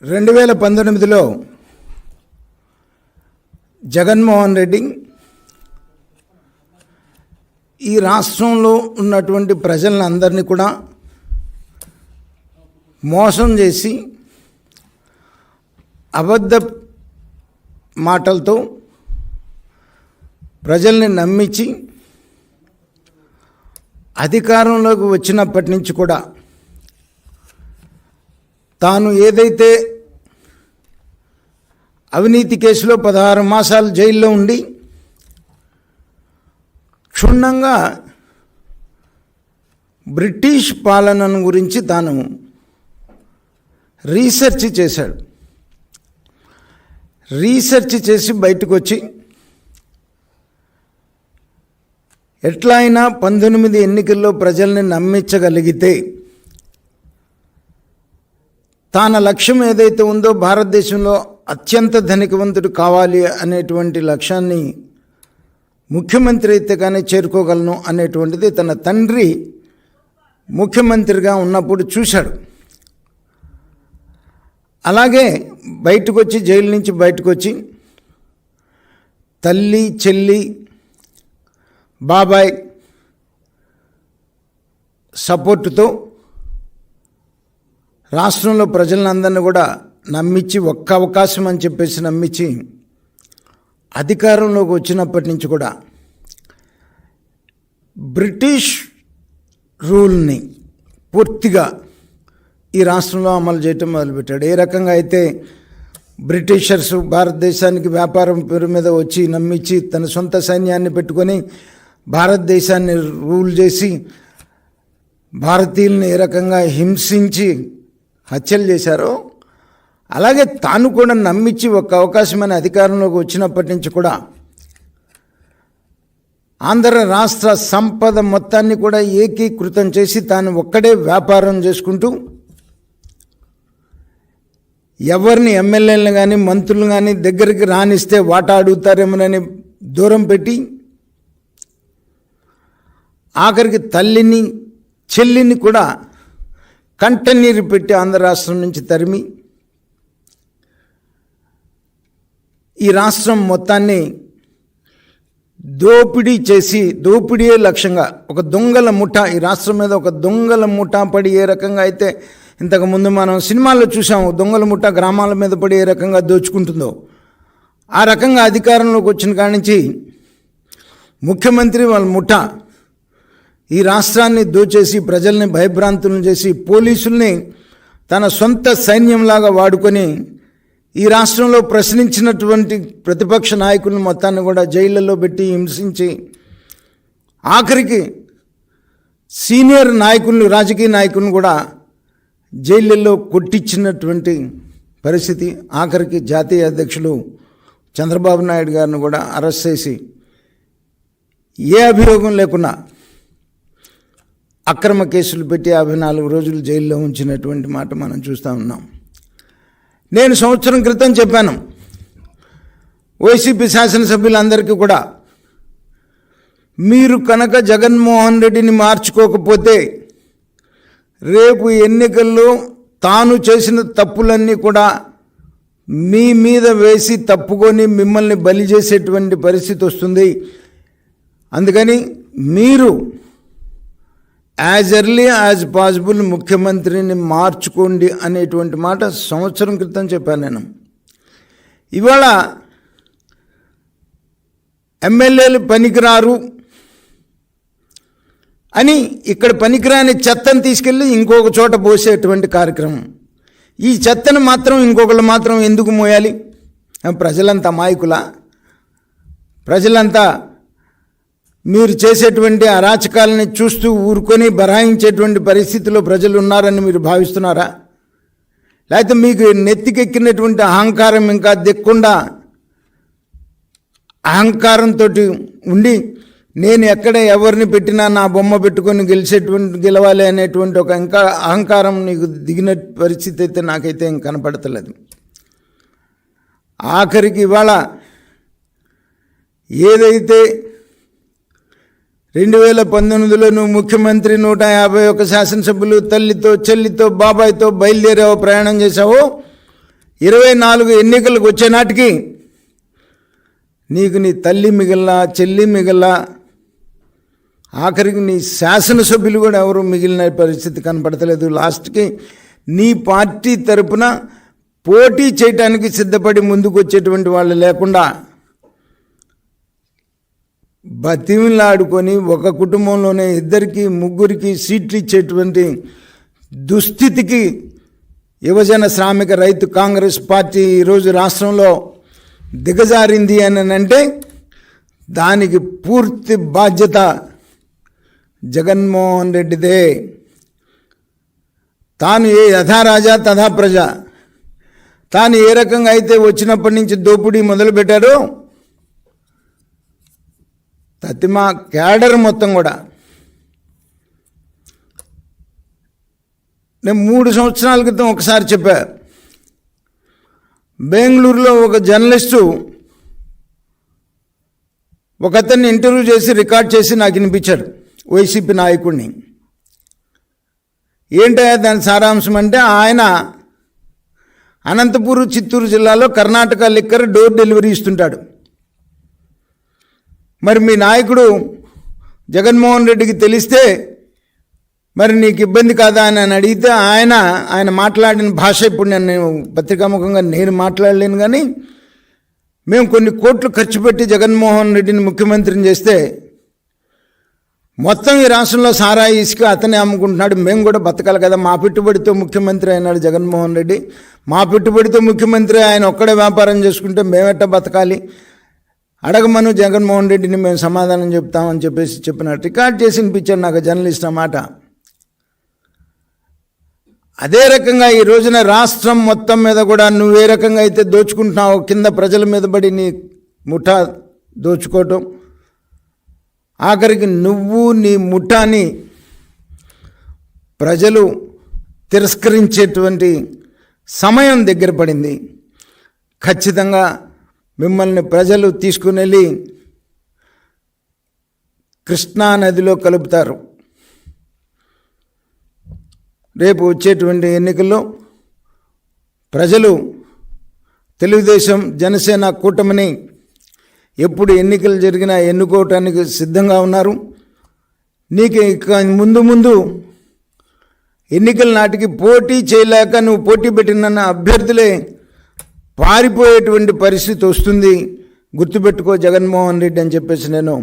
2019లో జగన్మోహన్ రెడ్డి ఈ రాష్ట్రంలో ఉన్నటువంటి ప్రజలందరినీ కూడా మోసం చేసి అబద్ధ మాటలతో ప్రజల్ని నమ్మించి అధికారంలోకి వచ్చినప్పటి నుంచి కూడా తాను ఏదైతే అవినీతి కేసులో 16 మాసాలు జైల్లో ఉండి క్షుణ్ణంగా బ్రిటిష్ పాలనను గురించి తాను రీసెర్చ్ చేశాడు. రీసెర్చ్ చేసి బయటకు వచ్చి ఎట్లా అయినా 19 ఎన్నికల్లో ప్రజల్ని నమ్మించగలిగితే తన లక్ష్యం ఏదైతే ఉందో భారతదేశంలో అత్యంత ధనికవంతుడు కావాలి అనేటువంటి లక్ష్యాన్ని ముఖ్యమంత్రి అయితే కానీ చేరుకోగలను అనేటువంటిది తన తండ్రి ముఖ్యమంత్రిగా ఉన్నప్పుడు చూశాడు. అలాగే బయటకు వచ్చి జైలు నుంచి బయటకు వచ్చి తల్లి, చెల్లి, బాబాయ్ సపోర్టుతో రాష్ట్రంలో ప్రజలందరినీ కూడా నమ్మించి ఒక్క అవకాశం అని చెప్పేసి నమ్మించి అధికారంలోకి వచ్చినప్పటి నుంచి కూడా బ్రిటిష్ రూల్ని పూర్తిగా ఈ రాష్ట్రంలో అమలు చేయటం మొదలుపెట్టాడు. ఏ రకంగా అయితే బ్రిటిషర్స్ భారతదేశానికి వ్యాపారం పేరు మీద వచ్చి నమ్మించి తన సొంత సైన్యాన్ని పెట్టుకొని భారతదేశాన్ని రూల్ చేసి భారతీయుల్ని ఏ రకంగా హింసించి హత్యలు చేశారో అలాగే తాను కూడా నమ్మించి ఒక అవకాశమైన అధికారంలోకి వచ్చినప్పటి నుంచి కూడా ఆంధ్ర రాష్ట్ర సంపద మొత్తాన్ని కూడా ఏకీకృతం చేసి తాను ఒక్కడే వ్యాపారం చేసుకుంటూ ఎవరిని ఎమ్మెల్యేలను కానీ మంత్రులు కానీ దగ్గరికి రానిస్తే వాటా అడుగుతారేమోనని దూరం పెట్టి ఆఖరికి తల్లిని, చెల్లిని కూడా కంటనీరు పెట్టి ఆంధ్ర రాష్ట్రం నుంచి తరిమి ఈ రాష్ట్రం మొత్తాన్ని దోపిడీ చేసి దోపిడీయే లక్ష్యంగా ఒక దొంగల ముఠా ఈ రాష్ట్రం మీద ఒక దొంగల ముఠా పడి ఏ రకంగా అయితే ఇంతకుముందు మనం సినిమాల్లో చూసాము దొంగల ముఠా గ్రామాల మీద పడి ఏ రకంగా దోచుకుంటుందో ఆ రకంగా అధికారంలోకి వచ్చిన కాడి నుంచి ముఖ్యమంత్రి వాళ్ళ ముఠా ఈ రాష్ట్రాన్ని దోచేసి ప్రజల్ని భయభ్రాంతులను చేసి పోలీసుల్ని తన సొంత సైన్యంలాగా వాడుకొని ఈ రాష్ట్రంలో ప్రశ్నించినటువంటి ప్రతిపక్ష నాయకులను మొత్తాన్ని కూడా జైళ్ళల్లో పెట్టి హింసించి ఆఖరికి సీనియర్ నాయకులను, రాజకీయ నాయకులను కూడా జైళ్ళల్లో కొట్టించినటువంటి పరిస్థితి. ఆఖరికి జాతీయ అధ్యక్షులు చంద్రబాబు నాయుడు గారిని కూడా అరెస్ట్ చేసి ఏ అభియోగం లేకుండా అక్రమ కేసులు పెట్టి 54 రోజులు జైల్లో ఉంచినటువంటి మాట మనం చూస్తూ ఉన్నాం. నేను సంవత్సరం క్రితం చెప్పాను వైసీపీ శాసనసభ్యులందరికీ కూడా, మీరు కనుక జగన్మోహన్ రెడ్డిని మార్చుకోకపోతే రేపు ఎన్నికల్లో తాను చేసిన తప్పులన్నీ కూడా మీ మీద వేసి తప్పుకొని మిమ్మల్ని బలి చేసేటువంటి పరిస్థితి వస్తుంది. అందుకని మీరు యాజ్ ఎర్లీ యాజ్ పాసిబుల్ ముఖ్యమంత్రిని మార్చుకోండి అనేటువంటి మాట సంవత్సరం క్రితం చెప్పాను నేను. ఇవాళ ఎమ్మెల్యేలు పనికిరారు అని ఇక్కడ పనికిరాని చెత్తను తీసుకెళ్ళి ఇంకొక చోట పోసేటువంటి కార్యక్రమం. ఈ చెత్తను మాత్రం ఇంకొకళ్ళు మాత్రం ఎందుకు మోయాలి? ప్రజలంతా అమాయకులా? ప్రజలంతా మీరు చేసేటువంటి అరాచకాలని చూస్తూ ఊరుకొని బరాయించేటువంటి పరిస్థితిలో ప్రజలు ఉన్నారని మీరు భావిస్తున్నారా? లేకపోతే మీకు నెత్తికెక్కినటువంటి అహంకారం ఇంకా దిక్కుండా అహంకారంతో ఉండి నేను ఎక్కడ ఎవరిని పెట్టినా నా బొమ్మ పెట్టుకొని గెలవాలి అనేటువంటి ఒక ఇంకా అహంకారం నీకు దిగిన పరిస్థితి అయితే నాకైతే ఇంక కనపడతలేదు. ఆఖరికి ఇవాళ ఏదైతే 2019లో నువ్వు ముఖ్యమంత్రి 151 శాసనసభ్యులు తల్లితో చెల్లితో బాబాయ్తో బయలుదేరావో ప్రయాణం చేశావో 24 ఎన్నికలకు వచ్చే నాటికి నీకు నీ తల్లి మిగిలిన చెల్లి మిగిలిన ఆఖరికి నీ శాసనసభ్యులు కూడా ఎవరు మిగిలిన పరిస్థితి కనపడతలేదు. లాస్ట్కి నీ పార్టీ తరపున పోటీ చేయటానికి సిద్ధపడి ముందుకు వచ్చేటువంటి వాళ్ళు లేకుండా బతిమిలాడుకొని ఒక కుటుంబంలోనే 2, 3 సీట్లు ఇచ్చేటువంటి దుస్థితికి యువజన శ్రామిక రైతు కాంగ్రెస్ పార్టీ ఈరోజు రాష్ట్రంలో దిగజారింది అని అంటే దానికి పూర్తి బాధ్యత జగన్మోహన్ రెడ్డిదే. తాను ఏ యథారాజా తథా ప్రజ, తాను ఏ రకంగా అయితే వచ్చినప్పటి నుంచి దోపిడీ మొదలుపెట్టారో తతిమా క్యాడర్ మొత్తం కూడా నేను 3 సంవత్సరాల క్రితం ఒకసారి చెప్పా. బెంగళూరులో ఒక జర్నలిస్టు ఒక అతన్ని ఇంటర్వ్యూ చేసి రికార్డ్ చేసి నాకు వినిపించాడు, వైసీపీ నాయకుడిని. ఏంటయ్యా దాని సారాంశం అంటే, ఆయన అనంతపూర్ చిత్తూరు జిల్లాలో కర్ణాటక లిక్కర్ డోర్ డెలివరీ ఇస్తుంటాడు. మరి మీ నాయకుడు జగన్మోహన్ రెడ్డికి తెలిస్తే మరి నీకు ఇబ్బంది కాదా అని అడిగితే ఆయన మాట్లాడిన భాష ఇప్పుడు నేను పత్రికాముఖంగా నేను మాట్లాడలేను, కానీ మేము కొన్ని కోట్లు ఖర్చు పెట్టి జగన్మోహన్ రెడ్డిని ముఖ్యమంత్రిని చేస్తే మొత్తం ఈ రాష్ట్రంలో సారాయి ఇసుక అతనే అమ్ముకుంటున్నాడు, మేము కూడా బతకాలి కదా, మా పెట్టుబడితో ముఖ్యమంత్రి అయినాడు జగన్మోహన్ రెడ్డి, మా పెట్టుబడితో ముఖ్యమంత్రి ఆయన ఒక్కడే వ్యాపారం చేసుకుంటే మేమెట్ట బతకాలి, అడగమను జగన్మోహన్ రెడ్డిని, మేము సమాధానం చెప్తామని చెప్పేసి చెప్పినట్టు రికార్డ్ చేసి వినిపించాడు నాకు జర్నలిస్ట్ అన్నమాట. అదే రకంగా ఈ రోజున రాష్ట్రం మొత్తం మీద కూడా నువ్వే రకంగా అయితే దోచుకుంటున్నావు, కింద ప్రజల మీద పడి నీ ముఠా దోచుకోవటం, ఆఖరికి నువ్వు నీ ముఠాని ప్రజలు తిరస్కరించేటువంటి సమయం దగ్గర పడింది. ఖచ్చితంగా మిమ్మల్ని ప్రజలు తీసుకుని వెళ్ళి కృష్ణా నదిలో కలుపుతారు. రేపు వచ్చేటువంటి ఎన్నికల్లో ప్రజలు తెలుగుదేశం జనసేన కూటమిని ఎప్పుడు ఎన్నికలు జరిగినా ఎన్నుకోవటానికి సిద్ధంగా ఉన్నారు. నీకు ఇక ముందు ఎన్నికల నాటికి పోటీ చేయలేక నువ్వు పోటీ పెట్టిన అభ్యర్థులే పారిపోయేటువంటి పరిస్థితి వస్తుంది, గుర్తుపెట్టుకో జగన్మోహన్ రెడ్డి అని చెప్పేసి నేను